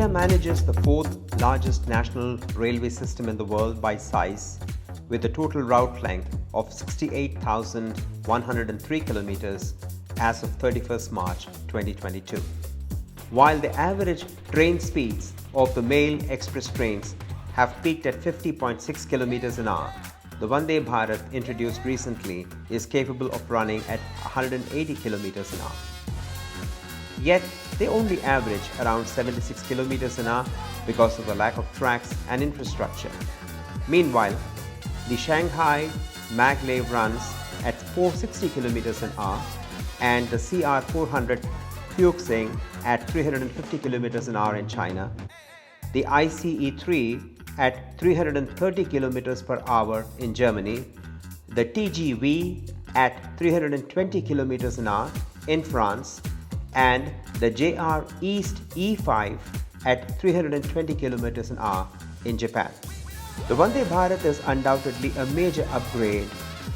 India manages the fourth largest national railway system in the world by size, with a total route length of 68,103 kilometers as of 31st March 2022. While the average train speeds of the mail express trains have peaked at 50.6 kilometers an hour, the Vande Bharat introduced recently is capable of running at 180 kilometers an hour. Yet, they only average around 76 kilometers an hour because of the lack of tracks and infrastructure. Meanwhile, the Shanghai Maglev runs at 460 kilometers an hour and the CR400 Fuxing at 350 kilometers an hour in China, the ICE-3 at 330 kilometers per hour in Germany, the TGV at 320 kilometers an hour in France, and the JR East E5 at 320 kilometers an hour in Japan. The Vande Bharat is undoubtedly a major upgrade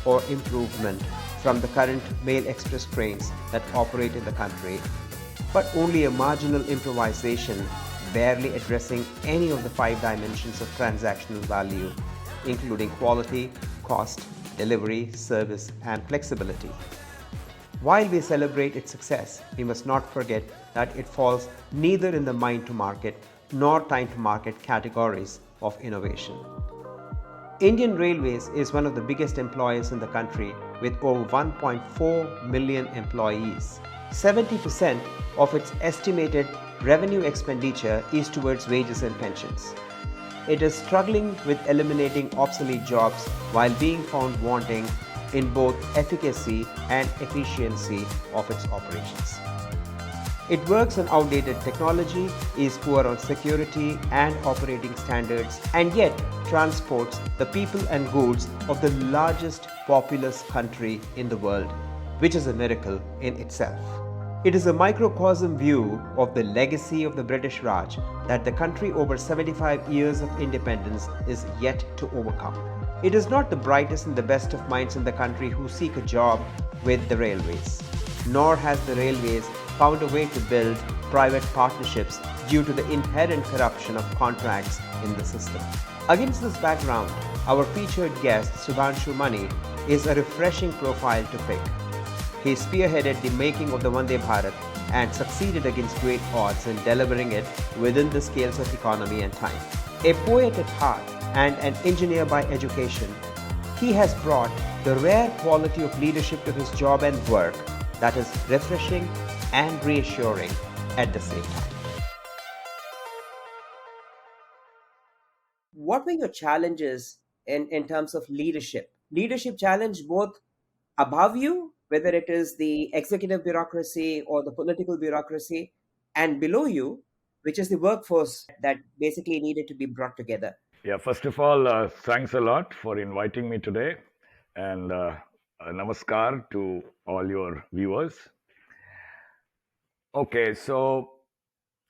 or improvement from the current mail express trains that operate in the country, but only a marginal improvisation, barely addressing any of the 5 dimensions of transactional value, including quality, cost, delivery, service, and flexibility. While we celebrate its success, we must not forget that it falls neither in the mind to market nor time to market categories of innovation. Indian Railways is one of the biggest employers in the country with over 1.4 million employees. 70% of its estimated revenue expenditure is towards wages and pensions. It is struggling with eliminating obsolete jobs while being found wanting in both efficacy and efficiency of its operations. It works on outdated technology, is poor on security and operating standards, and yet transports the people and goods of the largest populous country in the world, which is a miracle in itself. It is a microcosm view of the legacy of the British Raj that the country over 75 years of independence is yet to overcome. It is not the brightest and the best of minds in the country who seek a job with the railways, nor has the railways found a way to build private partnerships due to the inherent corruption of contracts in the system. Against this background, our featured guest, Sudhanshu Mani, is a refreshing profile to pick. He spearheaded the making of the Vande Bharat and succeeded against great odds in delivering it within the scales of economy and time. A poet at heart and an engineer by education, he has brought the rare quality of leadership to his job and work that is refreshing and reassuring at the same time. What were your challenges in terms of leadership? Leadership challenge both above you, whether it is the executive bureaucracy or the political bureaucracy, and below you, which is the workforce that basically needed to be brought together. Yeah, first of all, thanks a lot for inviting me today, and namaskar to all your viewers. Okay, so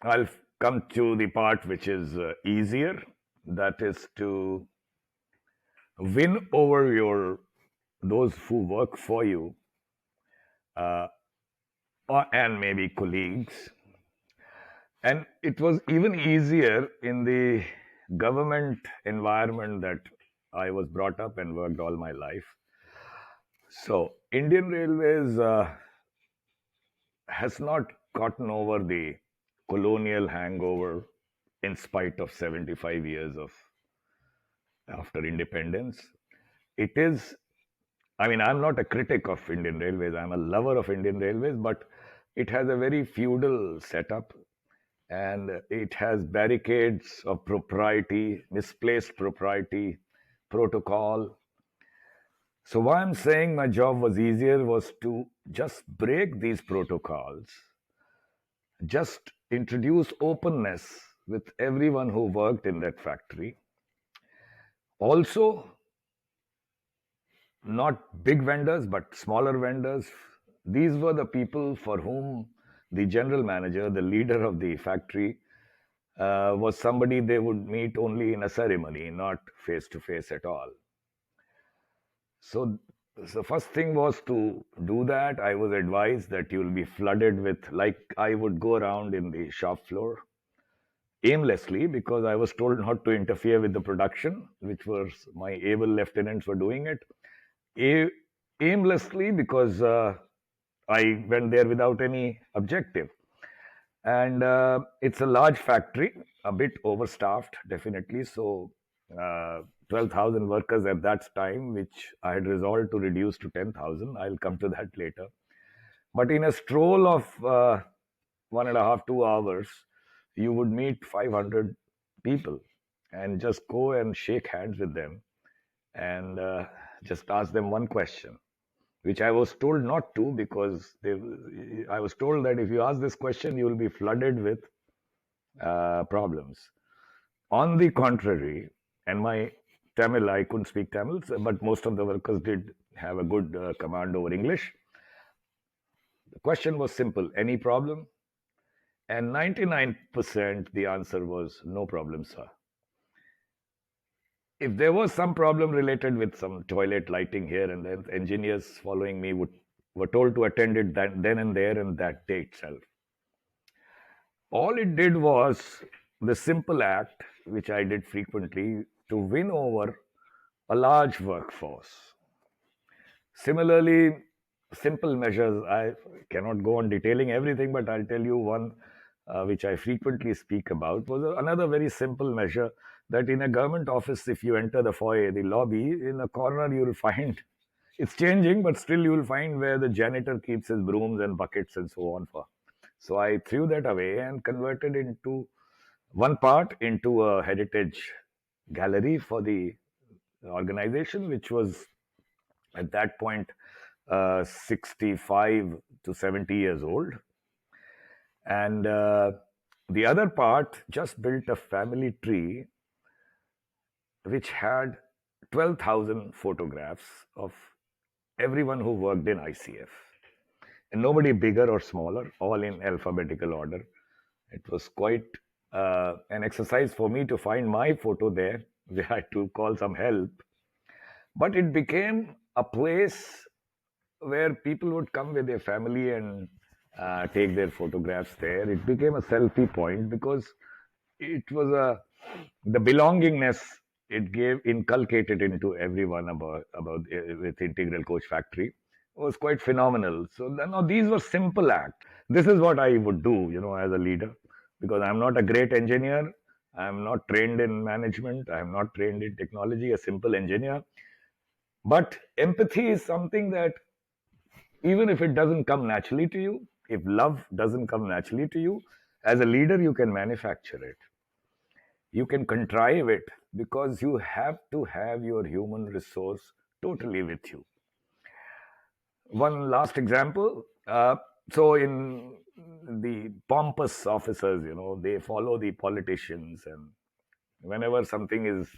I'll come to the part which is easier, that is to win over your those who work for you uh, and maybe colleagues. And it was even easier in the government environment that I was brought up and worked all my life. So, Indian Railways has not gotten over the colonial hangover in spite of 75 years of after independence. It is, I mean, I'm not a critic of Indian Railways, I'm a lover of Indian Railways, but it has a very feudal setup and it has barricades of propriety, misplaced propriety, protocol. So, why I'm saying my job was easier was to just break these protocols, just introduce openness with everyone who worked in that factory. Also, not big vendors, but smaller vendors. These were the people for whom the general manager, the leader of the factory, was somebody they would meet only in a ceremony, not face to face at all. So, the first thing was to do that. I was advised that you'll be flooded with, like I would go around in the shop floor aimlessly because I was told not to interfere with the production, which was my able lieutenants were doing it. A- Aimlessly because I went there without any objective. And it's a large factory, a bit overstaffed, definitely. So, 12,000 workers at that time, which I had resolved to reduce to 10,000. I'll come to that later. But in a stroll of 1.5, 2 hours, you would meet 500 people and just go and shake hands with them and just ask them one question, which I was told not to because I was told that if you ask this question, you will be flooded with problems. On the contrary, and my Tamil, I couldn't speak Tamil, but most of the workers did have a good command over English. The question was simple: any problem? And 99% the answer was no problem, sir. If there was some problem related with some toilet lighting here and then, engineers following me were told to attend it then and there and that day itself. All it did was the simple act, which I did frequently, to win over a large workforce. Similarly, simple measures, I cannot go on detailing everything, but I'll tell you one which I frequently speak about was another very simple measure that in a government office, if you enter the foyer, the lobby, in a corner you will find it's changing, but still you will find where the janitor keeps his brooms and buckets and so on for. So I threw that away and converted into one part into a heritage gallery for the organization, which was at that point 65 to 70 years old. And the other part just built a family tree which had 12,000 photographs of everyone who worked in ICF. And nobody bigger or smaller, all in alphabetical order. It was quite an exercise for me to find my photo there. We had to call some help. But it became a place where people would come with their family and take their photographs there. It became a selfie point because it was the belongingness it gave inculcated into everyone about with Integral Coach Factory was quite phenomenal. So now these were simple acts. This is what I would do, as a leader, because I'm not a great engineer. I'm not trained in management. I'm not trained in technology. A simple engineer. But empathy is something that even if it doesn't come naturally to you, if love doesn't come naturally to you, as a leader, you can manufacture it. You can contrive it because you have to have your human resource totally with you. One last example. So, in the pompous officers, they follow the politicians, and whenever something is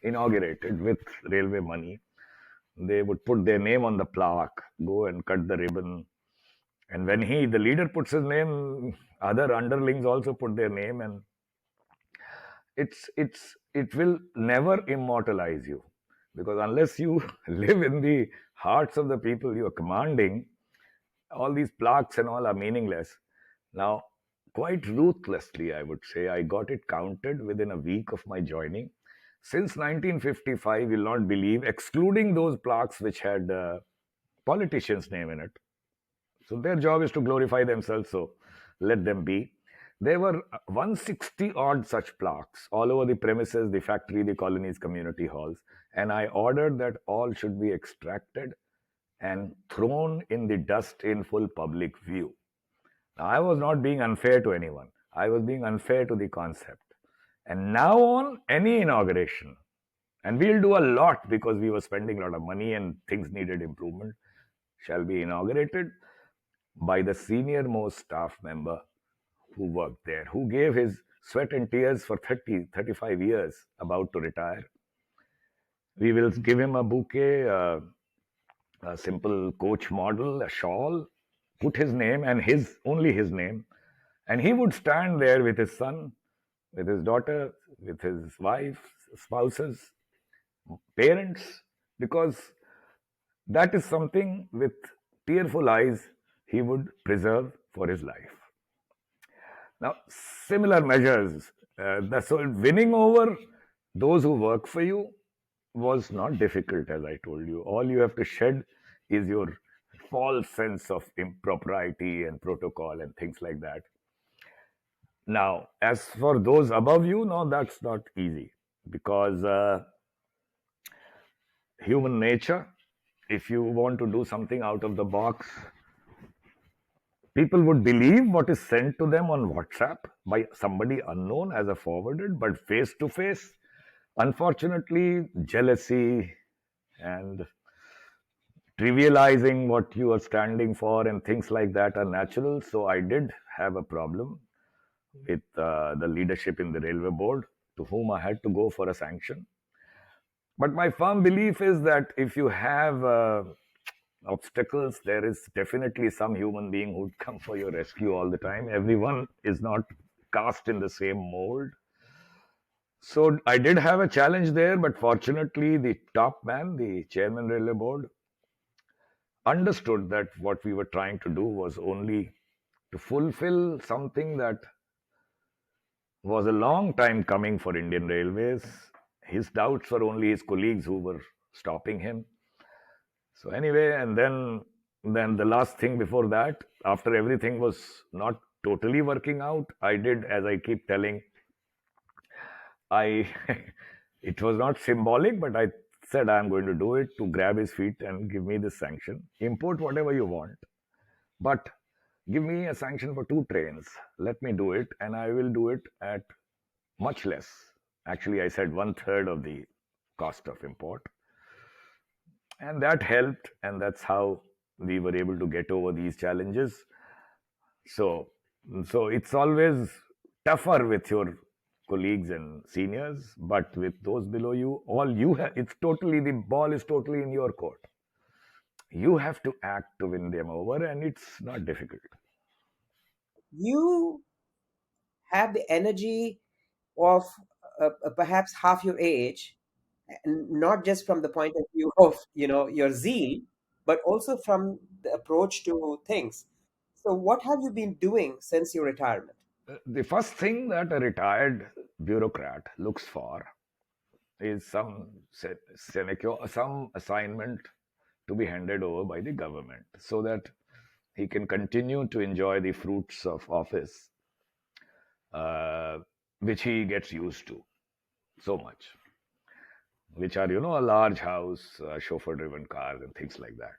inaugurated with railway money, they would put their name on the plaque, go and cut the ribbon. And when the leader puts his name, other underlings also put their name, and it will never immortalize you because unless you live in the hearts of the people you are commanding, all these plaques and all are meaningless. Now, quite ruthlessly, I would say, I got it counted within a week of my joining. Since 1955, you'll not believe, excluding those plaques which had politicians' name in it. So their job is to glorify themselves, so let them be. There were 160 odd such plaques all over the premises, the factory, the colonies, community halls, and I ordered that all should be extracted and thrown in the dust in full public view. Now, I was not being unfair to anyone. I was being unfair to the concept. And now on any inauguration, and we'll do a lot because we were spending a lot of money and things needed improvement, shall be inaugurated by the senior most staff member who worked there, who gave his sweat and tears for 30, 35 years, about to retire. We will give him a bouquet, a simple coach model, a shawl, put his name and only his name, and he would stand there with his son, with his daughter, with his wife, spouses, parents, because that is something with tearful eyes he would preserve for his life. Now, similar measures. That's so winning over those who work for you was not difficult, as I told you. All you have to shed is your false sense of impropriety and protocol and things like that. Now, as for those above you, no, that's not easy because human nature, if you want to do something out of the box, people would believe what is sent to them on WhatsApp by somebody unknown as a forwarded, but face to face, unfortunately, jealousy and trivializing what you are standing for and things like that are natural. So I did have a problem with the leadership in the railway board to whom I had to go for a sanction. But my firm belief is that if you have obstacles, there is definitely some human being who'd come for your rescue all the time. Everyone is not cast in the same mold. So I did have a challenge there, but fortunately, the top man, the chairman railway board, understood that what we were trying to do was only to fulfill something that was a long time coming for Indian Railways. His doubts were only his colleagues who were stopping him. So anyway, and then the last thing before that, after everything was not totally working out, I did, as I keep telling, I it was not symbolic, but I said I'm going to do it to grab his feet and give me this sanction. Import whatever you want, but give me a sanction for two trains. Let me do it, and I will do it at much less. Actually, I said one third of the cost of import, and that helped, and that's how we were able to get over these challenges. So, so it's always tougher with your colleagues and seniors, but with those below you, all you have, it's totally, the ball is totally in your court. You have to act to win them over, and it's not difficult. You have the energy of perhaps half your age, and not just from the point of view of your zeal, but also from the approach to things. So what have you been doing since your retirement? The first thing that a retired bureaucrat looks for is some assignment to be handed over by the government so that he can continue to enjoy the fruits of office, uh, which he gets used to so much, which are, a large house, chauffeur driven cars, and things like that.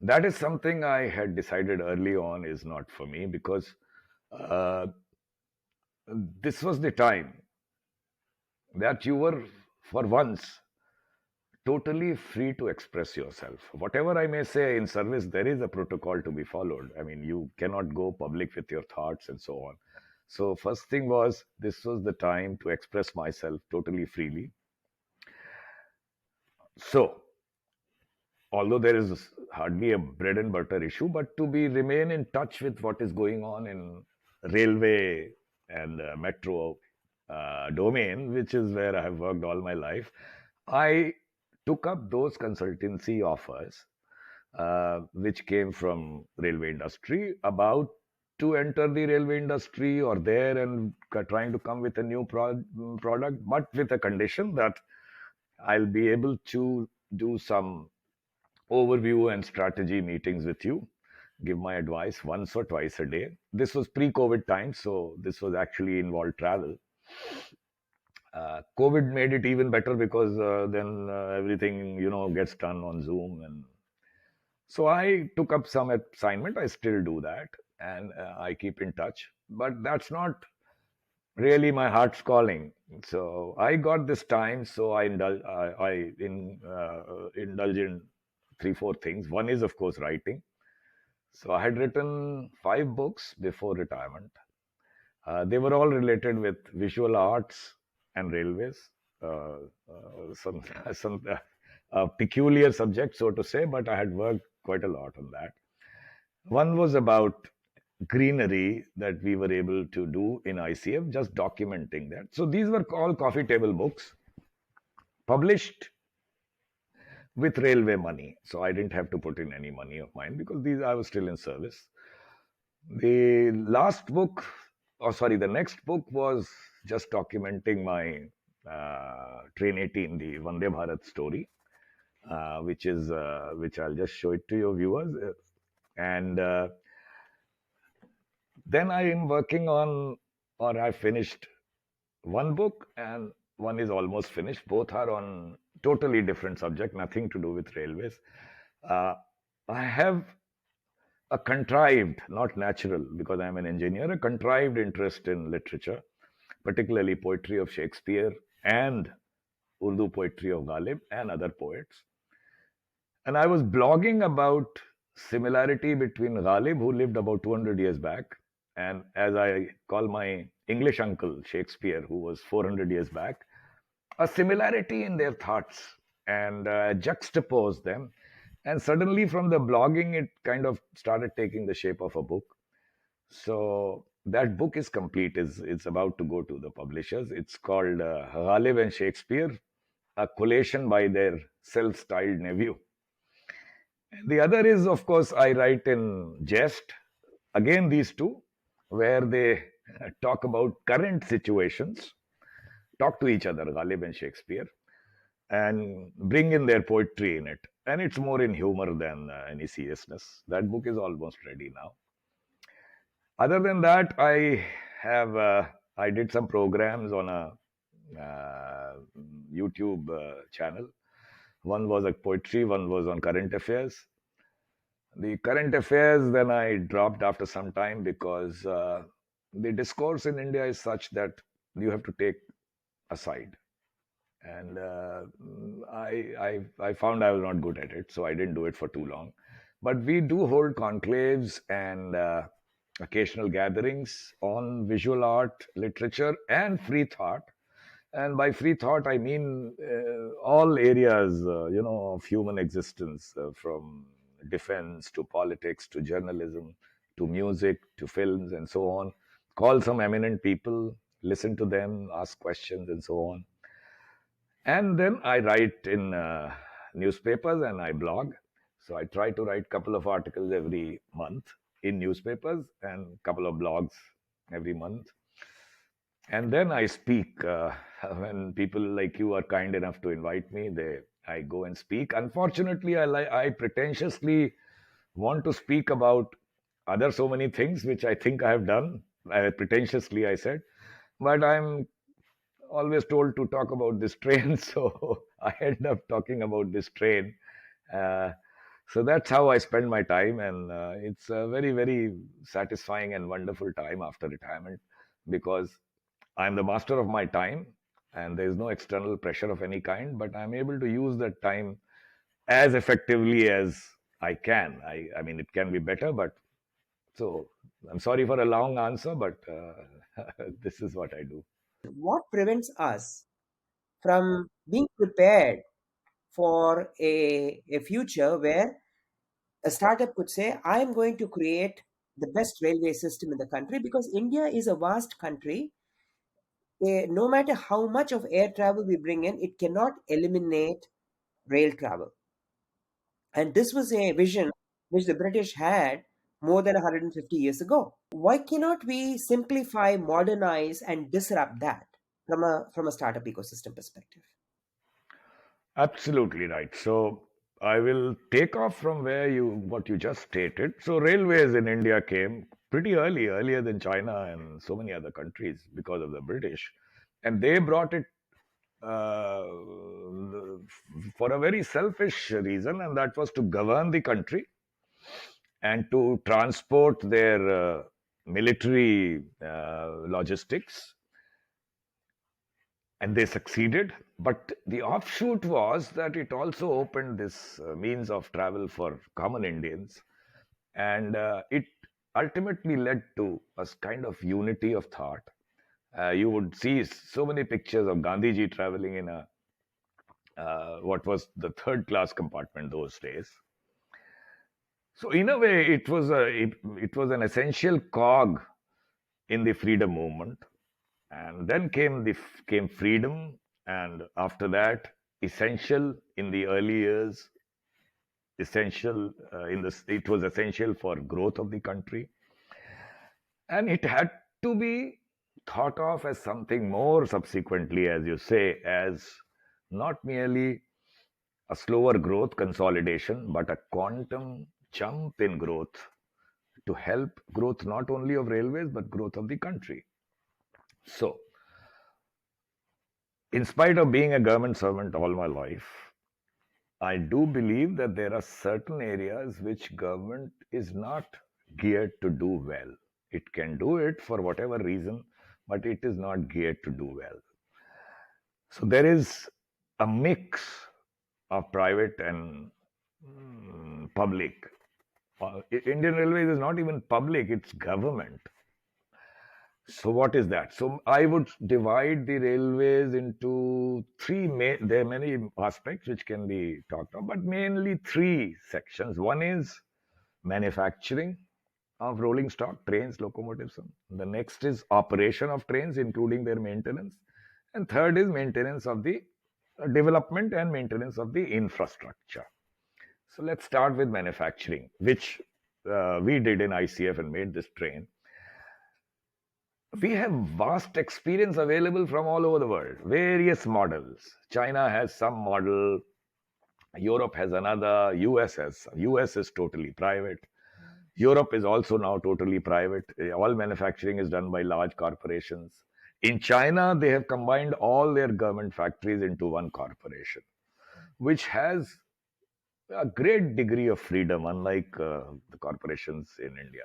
That is something I had decided early on is not for me because uh, this was the time that you were, for once, totally free to express yourself. Whatever I may say in service, there is a protocol to be followed. I mean, you cannot go public with your thoughts and so on. So, first thing was, this was the time to express myself totally freely. So, although there is hardly a bread and butter issue, but to be remain in touch with what is going on in railway and metro domain, which is where I have worked all my life, I took up those consultancy offers, which came from railway industry about to enter the railway industry or there and trying to come with a new product, but with a condition that I'll be able to do some overview and strategy meetings with you, give my advice once or twice a day. This was pre-COVID time, so this was actually involved travel. COVID made it even better because then everything gets done on Zoom, and so I took up some assignment. I still do that, and I keep in touch. But that's not really my heart's calling. So I got this time, so indulge in three, four things. One is, of course, writing. So I had written five books before retirement. They were all related with visual arts and railways. Some peculiar subject, so to say, but I had worked quite a lot on that. One was about greenery that we were able to do in ICF, just documenting that. So these were all coffee table books published with railway money. So I didn't have to put in any money of mine because these I was still in service. The last book oh, sorry, the next book was just documenting my Train 18, the Vande Bharat story, which I'll just show it to your viewers. And then I am working on, or I finished one book, and one is almost finished. Both are on totally different subject, nothing to do with railways. Uh, I have a contrived, not natural, because I'm an engineer, a contrived interest in literature, particularly poetry of Shakespeare and Urdu poetry of Ghalib and other poets. And I was blogging about similarity between Ghalib, who lived about 200 years back, and as I call my English uncle, Shakespeare, who was 400 years back, a similarity in their thoughts, and juxtapose them. And suddenly, from the blogging, it kind of started taking the shape of a book. So that book is complete. Is It's about to go to the publishers. It's called Ghalib and Shakespeare, a collation by their self-styled nephew. The other is, of course, I write in jest. Again, these two, where they talk about current situations, talk to each other, Ghalib and Shakespeare, and bring in their poetry in it. And it's more in humor than any seriousness. That book is almost ready now. Other than that, have I did some programs on a YouTube channel. One was a poetry, one was on current affairs. The current affairs, then I dropped after some time because the discourse in India is such that you have to take a side. And I found I was not good at it, so I didn't do it for too long. But we do hold conclaves and occasional gatherings on visual art, literature, and free thought. And by free thought, I mean all areas, of human existence, from defense to politics to journalism to music to films and so on. Call some eminent people, listen to them, ask questions, and so on. And then I write in newspapers and I blog. So I try to write a couple of articles every month in newspapers and a couple of blogs every month. And then I speak when people like you are kind enough to invite me. I go and speak. Unfortunately, I pretentiously want to speak about other so many things which I think I have done. Pretentiously, I said, but I'm always told to talk about this train, so I end up talking about this train. Uh, so that's how I spend my time, and it's a very, very satisfying and wonderful time after retirement because I'm the master of my time, and there is no external pressure of any kind. But I'm able to use that time as effectively as I can. I mean, it can be better, but so I'm sorry for a long answer, but this is what I do. What prevents us from being prepared for a future where a startup could say, I'm going to create the best railway system in the country because India is a vast country. No matter how much of air travel we bring in, it cannot eliminate rail travel. And this was a vision which the British had more than 150 years ago. Why cannot we simplify, modernize, and disrupt that from a startup ecosystem perspective? Absolutely right. So I will take off from where what you just stated. So railways in India came pretty early, earlier than China and so many other countries because of the British, and they brought it uh, for a very selfish reason, and that was to govern the country and to transport their military logistics, and they succeeded. But the offshoot was that it also opened this means of travel for common Indians, and it ultimately led to a kind of unity of thought. You would see so many pictures of Gandhiji traveling in a what was the third class compartment those days. So in a way, it was an essential cog in the freedom movement. And then came freedom, and after that, essential in the early years, essential it was essential for growth of the country, and it had to be thought of as something more subsequently, as you say, as not merely a slower growth consolidation, but a quantum jump in growth to help growth not only of railways, but growth of the country. So, in spite of being a government servant all my life, I do believe that there are certain areas which government is not geared to do well. It can do it for whatever reason, but it is not geared to do well. So there is a mix of private and public. Indian Railways is not even public, it's government. So what is that? So I would divide the railways into three main, there are many aspects which can be talked about, but mainly three sections. One is manufacturing of rolling stock, trains, locomotives. The next is operation of trains, including their maintenance. And third is maintenance of the development and maintenance of the infrastructure. So let's start with manufacturing, which we did in ICF and made this train. We have vast experience available from all over the world, various models. China has some model, Europe has another, US is totally private. Europe is also now totally private. All manufacturing is done by large corporations. In China, they have combined all their government factories into one corporation, which has a great degree of freedom, unlike the corporations in India.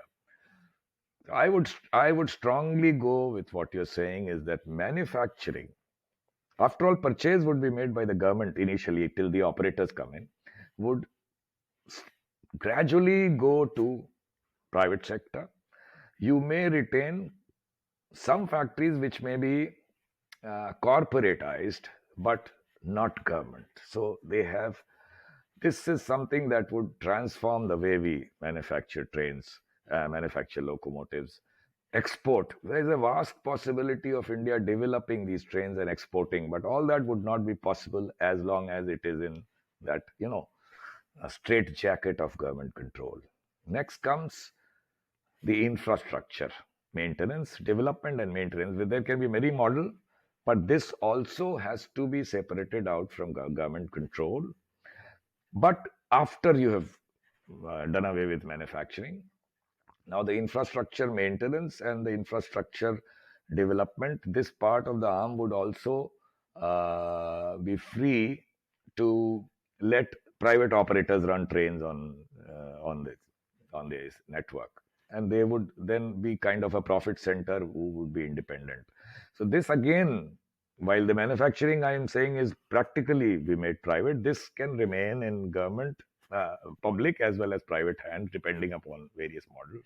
I would strongly go with what you're saying is that manufacturing, after all, purchase would be made by the government initially till the operators come in, would gradually go to private sector. You may retain some factories which may be corporatized but not government. So they have, this is something that would transform the way we manufacture trains, manufacture locomotives, export. There is a vast possibility of India developing these trains and exporting, but all that would not be possible as long as it is in that, a straight jacket of government control. Next comes the infrastructure, maintenance, development, and maintenance. There can be many models, but this also has to be separated out from government control. But after you have done away with manufacturing, now the infrastructure maintenance and the infrastructure development, this part of the arm would also be free to let private operators run trains on this network, and they would then be kind of a profit center who would be independent. So this again, while the manufacturing I am saying is practically be made private, this can remain in government, public as well as private hands, depending upon various models.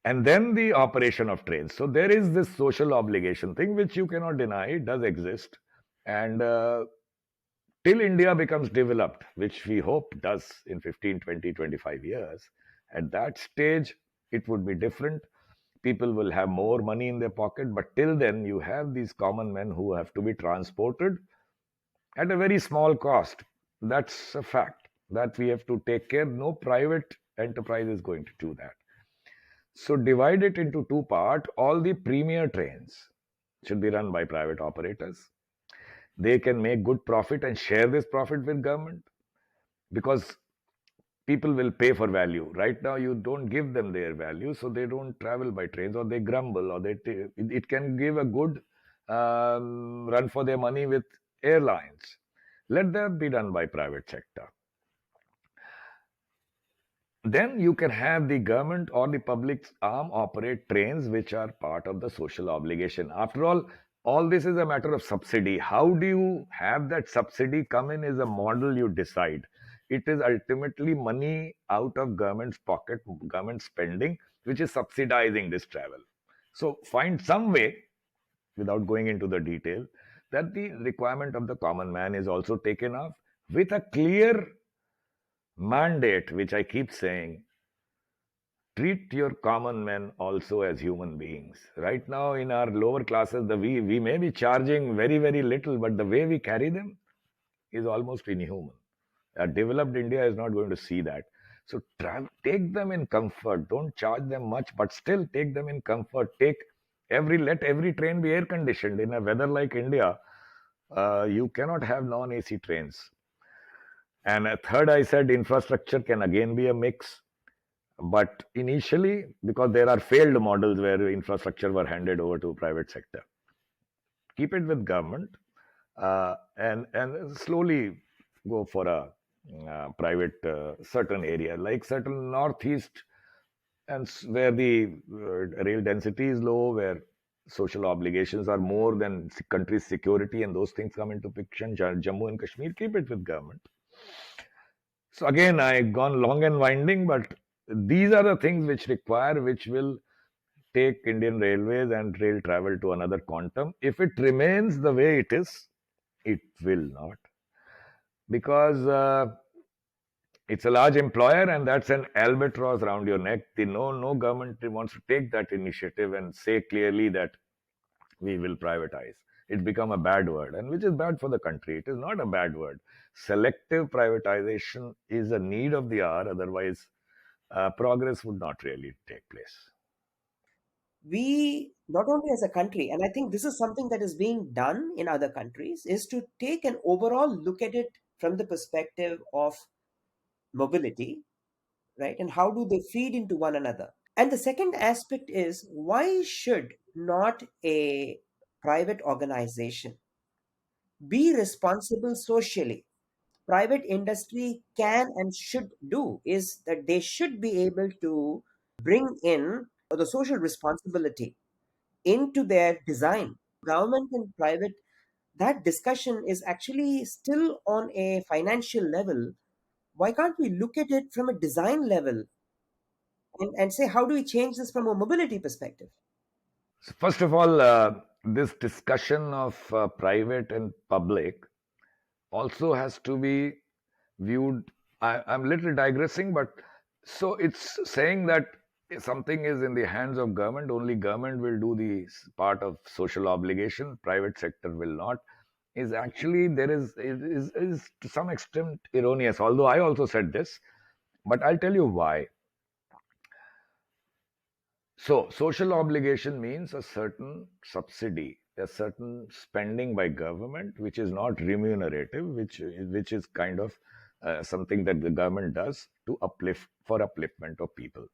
And then the operation of trains. So there is this social obligation thing which you cannot deny, it does exist. And till India becomes developed, which we hope does in 15, 20, 25 years, at that stage, it would be different. People will have more money in their pocket, but till then, you have these common men who have to be transported at a very small cost. That's a fact that we have to take care. No private enterprise is going to do that. So divide it into two parts. All the premier trains should be run by private operators. They can make good profit and share this profit with government, because people will pay for value. Right now, you don't give them their value, so they don't travel by trains, or they grumble, or it can give a good run for their money with airlines. Let that be done by private sector. Then you can have the government or the public arm operate trains which are part of the social obligation. After all this is a matter of subsidy. How do you have that subsidy come in is a model you decide. It is ultimately money out of government's pocket, government spending, which is subsidizing this travel. So find some way, without going into the detail, that the requirement of the common man is also taken off with a clear mandate, which I keep saying, treat your common men also as human beings. Right now, in our lower classes, we may be charging very, very little, but the way we carry them is almost inhuman. A developed India is not going to see that. So take them in comfort. Don't charge them much, but still take them in comfort. Let every train be air conditioned. In a weather like India, you cannot have non-AC trains. And third, I said infrastructure can again be a mix. But initially, because there are failed models where infrastructure were handed over to private sector, keep it with government, and slowly go for a private certain area like certain northeast where the rail density is low, where social obligations are more than country's security, and those things come into picture. Jammu and Kashmir, keep it with government. So again, I gone long and winding, but these are the things which will take Indian Railways and rail travel to another quantum. If it remains the way it is, it will not, because it's a large employer, and that's an albatross around your neck. No government wants to take that initiative and say clearly that we will privatize. It's become a bad word, and which is bad for the country. It is not a bad word. Selective privatization is a need of the hour. Otherwise, progress would not really take place. We, not only as a country, and I think this is something that is being done in other countries, is to take an overall look at it from the perspective of mobility, right? And how do they feed into one another? And the second aspect is, why should not a private organization be responsible socially? Private industry can and should do is that they should be able to bring in the social responsibility into their design. Government and private, that discussion is actually still on a financial level. Why can't we look at it from a design level and say, how do we change this from a mobility perspective? So first of all, this discussion of private and public also has to be viewed. I'm little digressing, but so it's saying that if something is in the hands of government, only government will do the part of social obligation, private sector will not. Is actually there is to some extent erroneous. Although I also said this, but I'll tell you why. So, social obligation means a certain subsidy, a certain spending by government, which is not remunerative, which is kind of something that the government does to upliftment of people.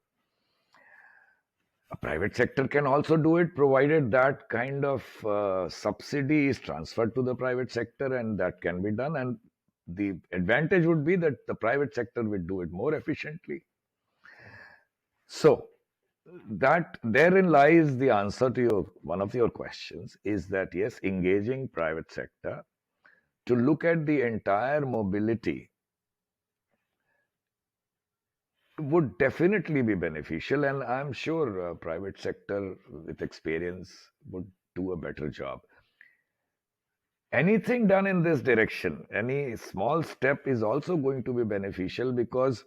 A private sector can also do it, provided that kind of subsidy is transferred to the private sector, and that can be done. And the advantage would be that the private sector would do it more efficiently. So, that therein lies the answer to your one of your questions, is that yes, engaging private sector to look at the entire mobility would definitely be beneficial, and I'm sure private sector with experience would do a better job. Anything done in this direction, any small step is also going to be beneficial, because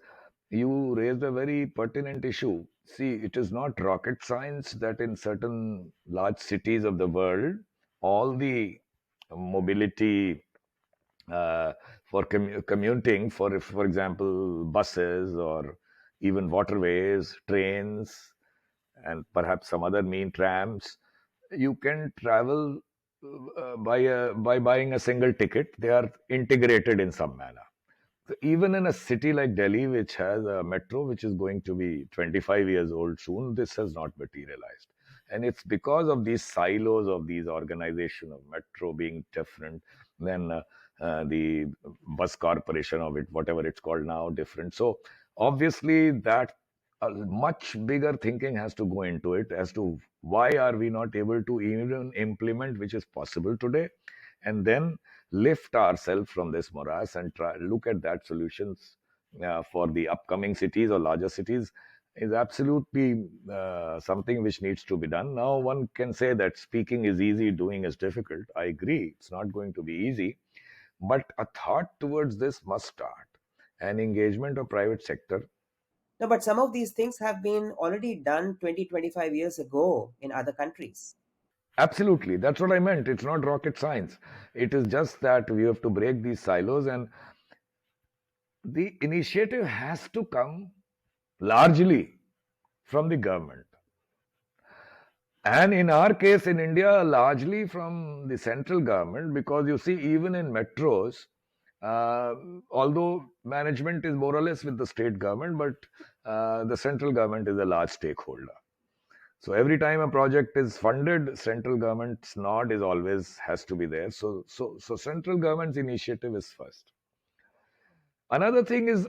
you raised a very pertinent issue. See, it is not rocket science that in certain large cities of the world, all the mobility uh, for commuting, for example, buses or even waterways, trains, and perhaps some other mean trams, you can travel by buying a single ticket. They are integrated in some manner. So even in a city like Delhi, which has a metro which is going to be 25 years old soon, this has not materialized. And it's because of these silos of these organization of metro being different than the bus corporation of it, whatever it's called now, different. So obviously that a much bigger thinking has to go into it as to why are we not able to even implement which is possible today, and then lift ourselves from this morass and try look at that solutions for the upcoming cities or larger cities is absolutely something which needs to be done. Now one can say that speaking is easy, doing is difficult. I agree, it's not going to be easy, but a thought towards this must start, an engagement of private sector. No, but some of these things have been already done 20, 25 years ago in other countries. Absolutely. That's what I meant. It's not rocket science. It is just that we have to break these silos. And the initiative has to come largely from the government. And in our case in India, largely from the central government, because you see, even in metros, uh, although management is more or less with the state government, but the central government is a large stakeholder. So every time a project is funded, central government's nod is always has to be there. So central government's initiative is first. Another thing is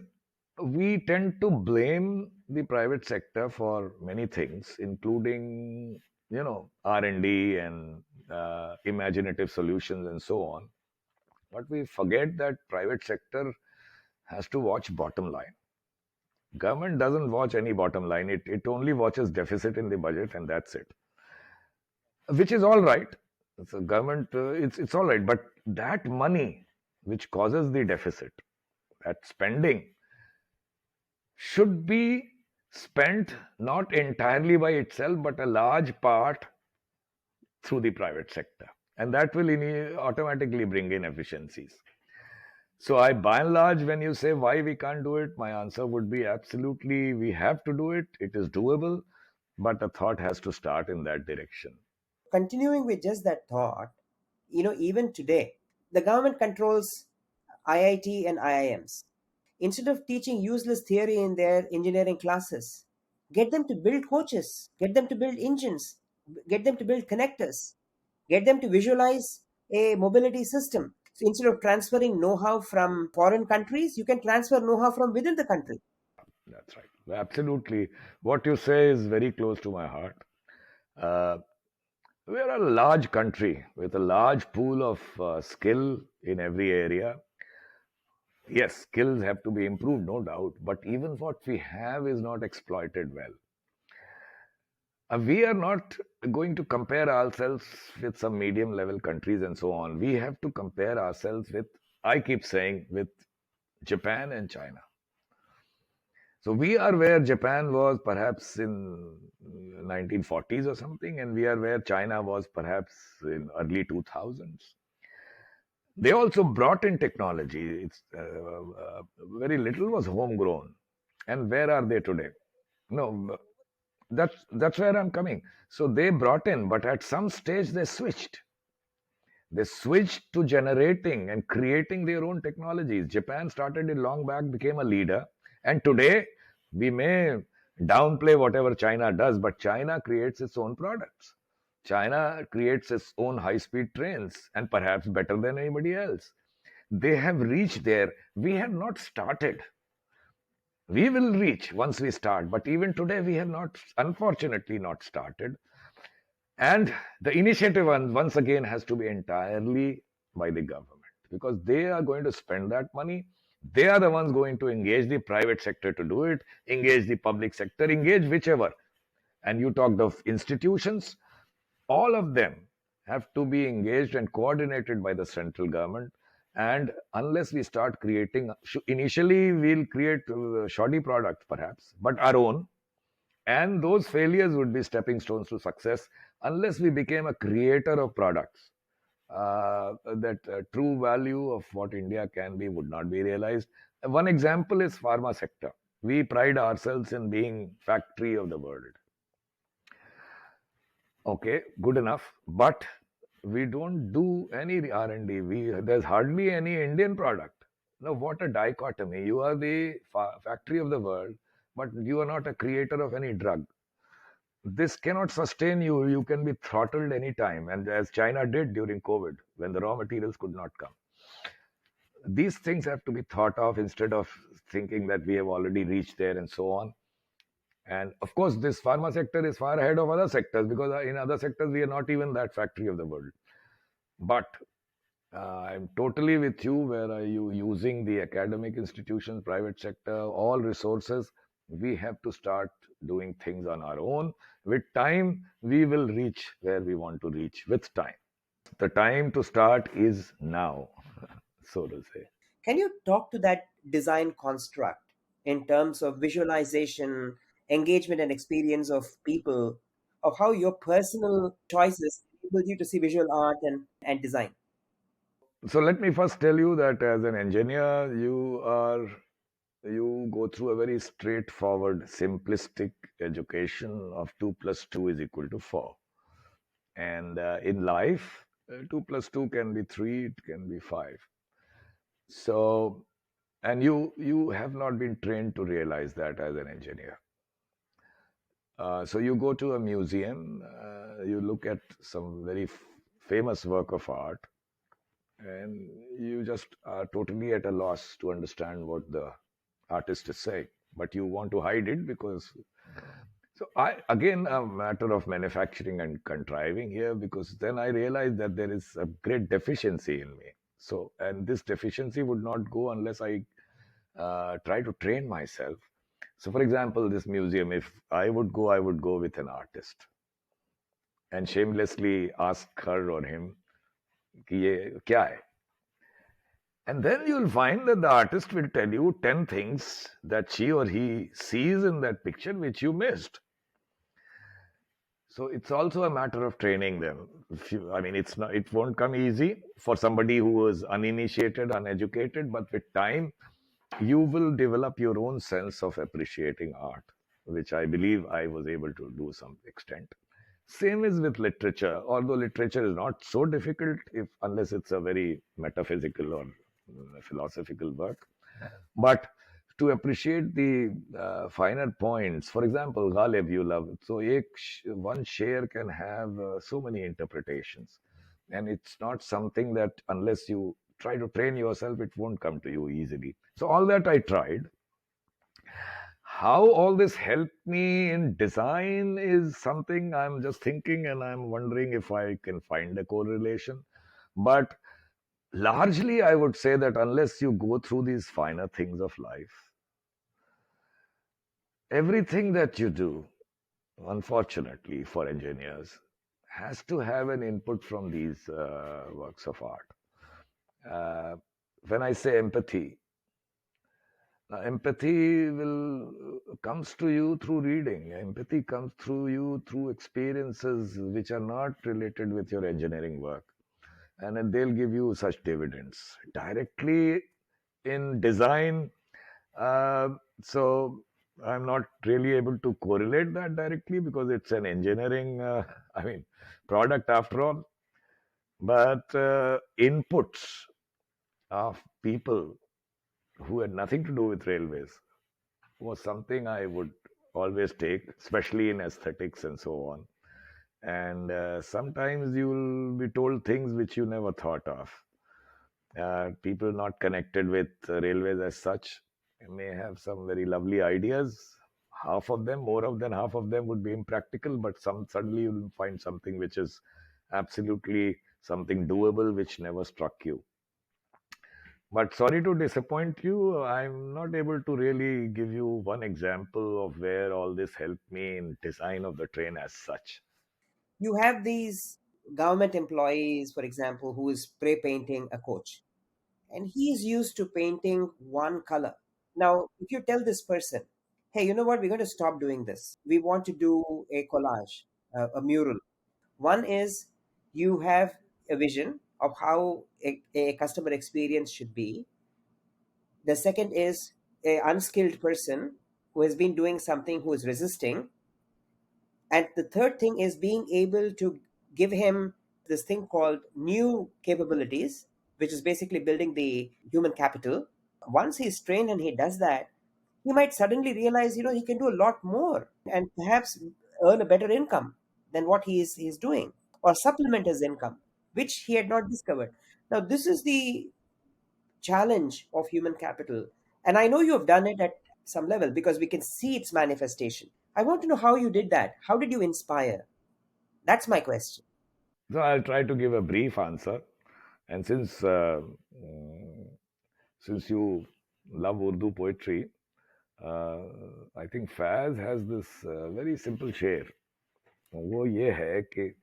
we tend to blame the private sector for many things, including R&D and imaginative solutions and so on. But we forget that private sector has to watch bottom line. Government doesn't watch any bottom line. It only watches deficit in the budget, and that's it, which is all right. So government, it's all right, but that money which causes the deficit, that spending, should be spent not entirely by itself, but a large part through the private sector, and that will automatically bring in efficiencies. So I, by and large, when you say why we can't do it, my answer would be absolutely we have to do it. It is doable, but a thought has to start in that direction. Continuing with just that thought, even today, the government controls IIT and IIMs. Instead of teaching useless theory in their engineering classes, get them to build coaches, get them to build engines, get them to build connectors, get them to visualize a mobility system. So instead of transferring know how from foreign countries, you can transfer know how from within the country. That's right. Absolutely. What you say is very close to my heart. Uh, we're a large country with a large pool of skill in every area. Yes, skills have to be improved, no doubt, but even what we have is not exploited well. We are not going to compare ourselves with some medium level countries and so on. We have to compare ourselves with, I keep saying, with Japan and China. So we are where Japan was perhaps in 1940s or something, and we are where China was perhaps in early 2000s. They also brought in technology. Very little was homegrown. And where are they today? No, that's where I'm coming. So they brought in, but at some stage they switched. They switched to generating and creating their own technologies. Japan started it long back, became a leader, and today we may downplay whatever China does, but China creates its own products. China creates its own high speed trains, and perhaps better than anybody else. They have reached there. We have not started. We will reach once we start, but even today we have not, unfortunately, not started. And the initiative once again has to be entirely by the government, because they are going to spend that money. They are the ones going to engage the private sector to do it, engage the public sector, engage whichever. And you talked of institutions, all of them have to be engaged and coordinated by the central government. And unless we start creating, initially we'll create shoddy products perhaps, but our own, and those failures would be stepping stones to success. Unless we became a creator of products, that true value of what India can be would not be realized. One example is pharma sector. We pride ourselves in being factory of the world. Okay, good enough, but we don't do any R&D. There's hardly any Indian product. Now, what a dichotomy! You are the factory of the world, but you are not a creator of any drug. This cannot sustain you. You can be throttled anytime, and as China did during COVID, when the raw materials could not come. These things have to be thought of instead of thinking that we have already reached there and so on. And of course, this pharma sector is far ahead of other sectors, because in other sectors we are not even that factory of the world. But I'm totally with you. Where are you using the academic institutions, private sector, all resources? We have to start doing things on our own. With time, we will reach where we want to reach with time. The time to start is now, so to say. Can you talk to that design construct in terms of visualization, engagement, and experience of people, of how your personal choices enable you to see visual art and design? So let me first tell you that as an engineer, you are you go through a very straightforward, simplistic education of 2 plus 2 is equal to 4. And in life, 2 plus 2 can be 3, it can be 5. So, and you have not been trained to realize that as an engineer. So you go to a museum, you look at some very famous work of art, and you just are totally at a loss to understand what the artist is saying. But you want to hide it because. So I again a matter of manufacturing and contriving here, because then I realized that there is a great deficiency in me. So, and this deficiency would not go unless I try to train myself. So, for example, this museum, if I would go with an artist and shamelessly ask her or him, कि ये क्या है? And then you'll find that the artist will tell you 10 things that she or he sees in that picture which you missed. So it's also a matter of training them. I mean, it won't come easy for somebody who is uninitiated, uneducated, but with time, you will develop your own sense of appreciating art, which I believe I was able to do some extent. Same is with literature, although literature is not so difficult if unless it's a very metaphysical or philosophical work. But to appreciate the finer points, for example, Ghalib, you love it. So one share can have so many interpretations. And it's not something that unless you try to train yourself, it won't come to you easily. So all that I tried. How all this helped me in design is something I'm just thinking, and I'm wondering if I can find a correlation. But largely, I would say that unless you go through these finer things of life, everything that you do, unfortunately for engineers, has to have an input from these works of art. Uh, when I say empathy, empathy will comes to you through reading. Empathy comes through you through experiences which are not related with your engineering work, and then they'll give you such dividends directly in design. Uh, so I'm not really able to correlate that directly because it's an engineering, I mean, product after all. But inputs of people who had nothing to do with railways was something I would always take, especially in aesthetics and so on. And sometimes you will be told things which you never thought of. People not connected with railways as such may have some very lovely ideas. Half of them, more of than half of them, would be impractical, but some suddenly you'll find something which is absolutely something doable, which never struck you. But sorry to disappoint you, I'm not able to really give you one example of where all this helped me in design of the train as such. You have these government employees, for example, who is spray painting a coach, and he is used to painting one color. Now, if you tell this person, hey, you know what, we're going to stop doing this. We want to do a collage, a mural. One is you have a vision of how a customer experience should be. The second is a unskilled person who has been doing something, who is resisting. And the third thing is being able to give him this thing called new capabilities, which is basically building the human capital. Once he's trained and he does that, he might suddenly realize, he can do a lot more and perhaps earn a better income than what he's doing, or supplement his income, which he had not discovered. Now, this is the challenge of human capital. And I know you have done it at some level because we can see its manifestation. I want to know how you did that. How did you inspire? That's my question. So I'll try to give a brief answer. And mm, since you love Urdu poetry, uh, I think Faz has this very simple शेर. वो ये है कि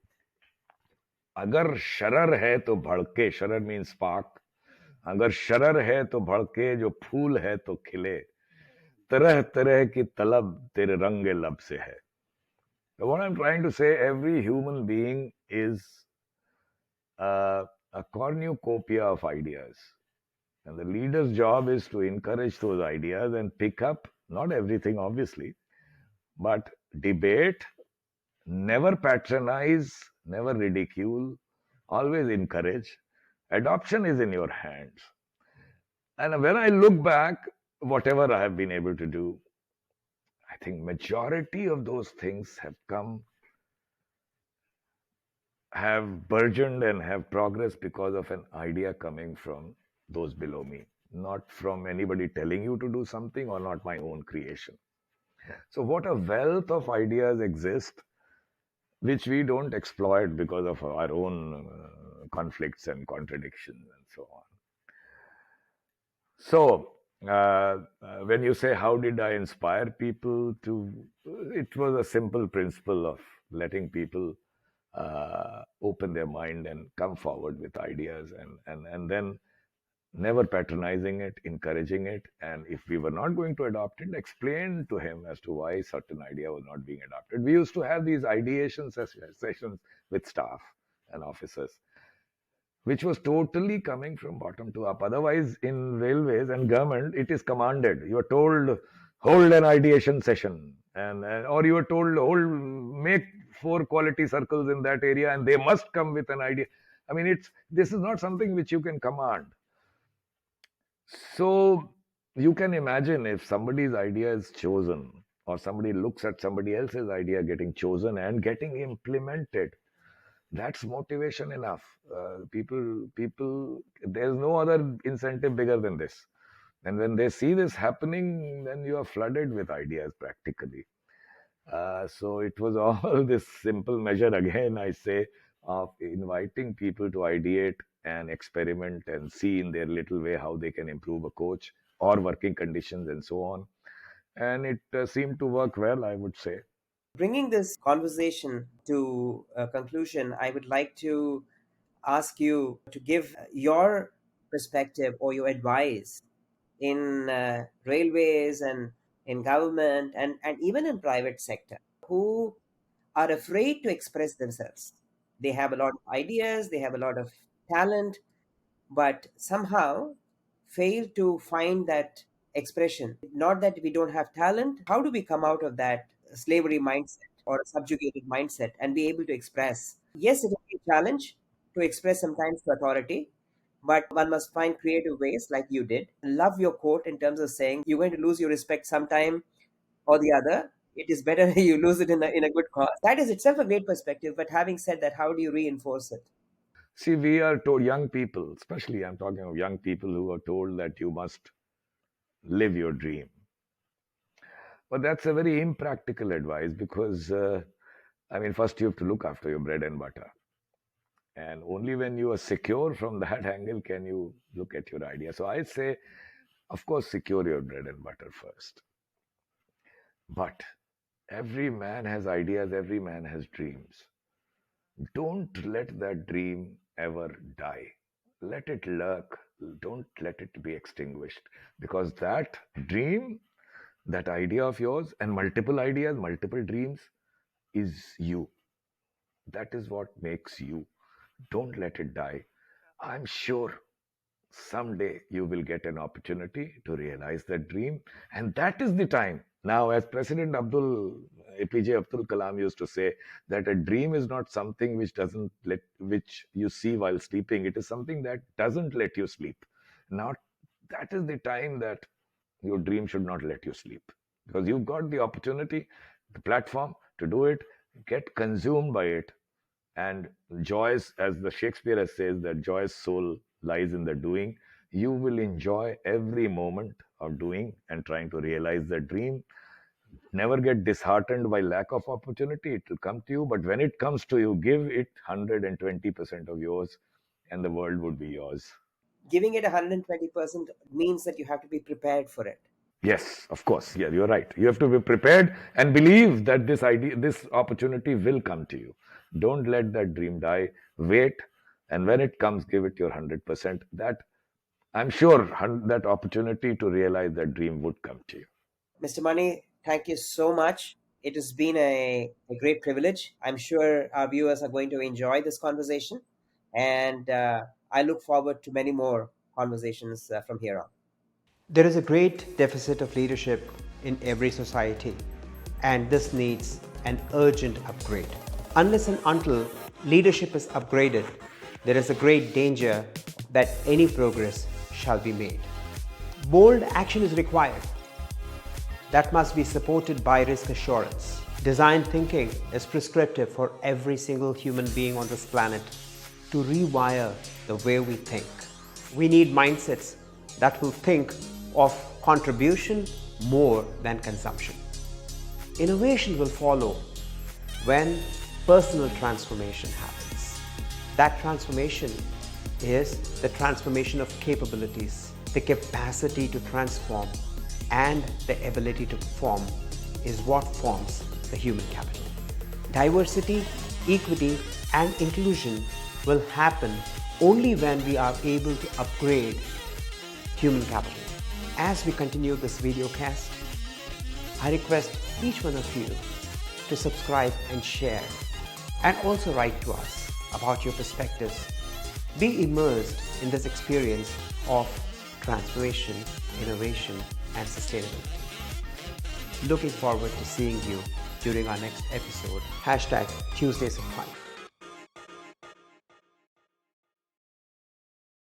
अगर शरर है तो भड़के, Sharar means spark. अगर शरर है तो भड़के, जो फूल है तो खिले, तरह तरह की तलब तेरे रंगे लब से है. So what I'm trying to say, every human being is uh, a cornucopia of ideas. And the leader's job is to encourage those ideas and pick up, not everything, obviously, but debate, never patronize, never ridicule, always encourage. Adoption is in your hands. And when I look back, whatever I have been able to do, I think majority of those things have burgeoned and have progressed because of an idea coming from those below me, not from anybody telling you to do something or not my own creation. So, what a wealth of ideas exist which we don't exploit because of our own conflicts and contradictions and so on. So, when you say, how did I inspire people to, it was a simple principle of letting people open their mind and come forward with ideas and then never patronizing it, encouraging it. And if we were not going to adopt it, explain to him as to why certain idea was not being adopted. We used to have these ideation sessions with staff and officers, which was totally coming from bottom to up. Otherwise, in railways and government, it is commanded. You are told, hold an ideation session, and or you are told, hold, make 4 quality circles in that area, and they must come with an idea. I mean, this is not something which you can command. So you can imagine if somebody's idea is chosen, or somebody looks at somebody else's idea getting chosen and getting implemented, that's motivation enough. People, there's no other incentive bigger than this. And when they see this happening, then you are flooded with ideas practically. So it was all this simple measure, again, I say, of inviting people to ideate and experiment and see in their little way how they can improve a coach or working conditions and so on. And it seemed to work well, I would say. Bringing this conversation to a conclusion, I would like to ask you to give your perspective or your advice in railways and in government and even in private sector who are afraid to express themselves. They have a lot of ideas, they have a lot of talent, but somehow fail to find that expression. Not that we don't have talent, how do we come out of that slavery mindset or subjugated mindset and be able to express? Yes, it will be a challenge to express sometimes to authority, but one must find creative ways like you did. Love your quote in terms of saying you're going to lose your respect sometime or the other. It is better you lose it in a good cause. That is itself a great perspective, but having said that, how do you reinforce it? See, we are told, young people, especially I'm talking of young people who are told that you must live your dream. But that's a very impractical advice because, I mean, first you have to look after your bread and butter. And only when you are secure from that angle can you look at your idea. So I say, of course, secure your bread and butter first. But every man has ideas, every man has dreams. Don't let that dream ever die. Let it lurk. Don't let it be extinguished. Because that dream, that idea of yours, and multiple ideas, multiple dreams, is you. That is what makes you. Don't let it die. I'm sure someday you will get an opportunity to realize that dream, and that is the time. Now, as President APJ Abdul Kalam used to say, that a dream is not something which you see while sleeping. It is something that doesn't let you sleep. Now, that is the time that your dream should not let you sleep, because you've got the opportunity, the platform to do it. Get consumed by it, and joy's, as the Shakespeare says, that joy's soul lies in the doing. You will enjoy every moment of doing and trying to realize the dream. Never get disheartened by lack of opportunity. It will come to you, but when it comes to you, give it 120% of yours, and the world would be yours. Giving it 120% means that you have to be prepared for it. Yes, of course. Yeah, you're right. You have to be prepared and believe that this opportunity will come to you. Don't let that dream die. Wait, and when it comes, give it your 100%. That I'm sure that opportunity to realize that dream would come to you. Mr. Money, thank you so much. It has been a great privilege. I'm sure our viewers are going to enjoy this conversation, and I look forward to many more conversations from here on. There is a great deficit of leadership in every society, and this needs an urgent upgrade. Unless and until leadership is upgraded, there is a great danger that any progress shall be made. Bold action is required. That must be supported by risk assurance. Design thinking is prescriptive for every single human being on this planet to rewire the way we think. We need mindsets that will think of contribution more than consumption. Innovation will follow when personal transformation happens. That transformation is the transformation of capabilities. The capacity to transform and the ability to perform is what forms the human capital. Diversity, equity, and inclusion will happen only when we are able to upgrade human capital. As we continue this video cast, I request each one of you to subscribe and share, and also write to us about your perspectives. Be immersed in this experience of transformation, innovation, and sustainability. Looking forward to seeing you during our next episode. #Tuesdays at 5.